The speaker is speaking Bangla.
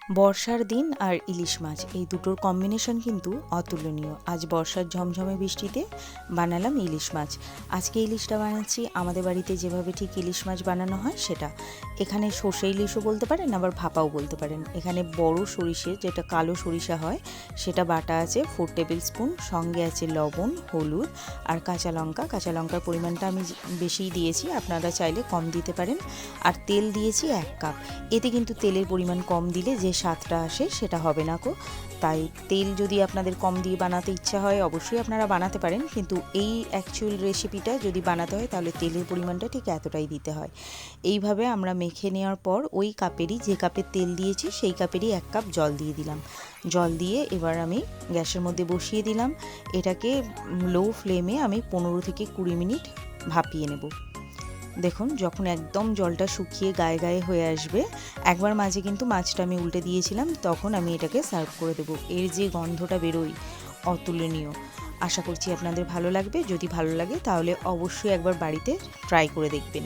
বর্ষার দিন আর ইলিশ মাছ এই দুটোর কম্বিনেশন কিন্তু অতুলনীয়। আজ বর্ষার ঝমঝমে বৃষ্টিতে বানালাম ইলিশ মাছ। আজকে ইলিশটা বানাচ্ছি আমাদের বাড়িতে যেভাবে ঠিক ইলিশ মাছ বানানো হয় সেটা। এখানে সর্ষে ইলিশও বলতে পারেন, আবার ভাপাও বলতে পারেন। এখানে বড় সরিষে, যেটা কালো সরিষা হয়, সেটা বাটা আছে 4 টেবিল স্পুন। সঙ্গে আছে লবণ, হলুদ আর কাঁচা লঙ্কা। কাঁচা লঙ্কার পরিমাণটা আমি বেশিই দিয়েছি, আপনারা চাইলে কম দিতে পারেন। আর তেল দিয়েছি 1 কাপ। এতে কিন্তু তেলের পরিমাণ কম দিলে যে স্বাদটা আসে সেটা হবে না গো। তাই তেল যদি আপনাদের কম দিয়ে বানাতে ইচ্ছা হয় অবশ্যই আপনারা বানাতে পারেন, কিন্তু এই অ্যাকচুয়াল রেসিপিটা যদি বানাতে হয় তাহলে তেলের পরিমাণটা ঠিক এতটাই দিতে হয়। এইভাবে আমরা মেখে নেওয়ার পর ওই কাপেরই, যে কাপে তেল দিয়েছি সেই কাপেরই 1 কাপ জল দিয়ে দিলাম। জল দিয়ে এবার আমি গ্যাসের মধ্যে বসিয়ে দিলাম। এটাকে লো ফ্লেমে আমি 15 থেকে 20 মিনিট ভাপিয়ে নেব। দেখুন, যখন একদম জলটা শুকিয়ে গায়ে গায়ে হয়ে আসবে, একবার মাঝে কিন্তু মাছটা আমি উল্টে দিয়েছিলাম, তখন আমি এটাকে সার্ভ করে দেবো। এর যে গন্ধটা বেরোয় অতুলনীয়। আশা করছি আপনাদের ভালো লাগবে। যদি ভালো লাগে তাহলে অবশ্যই একবার বাড়িতে ট্রাই করে দেখবেন।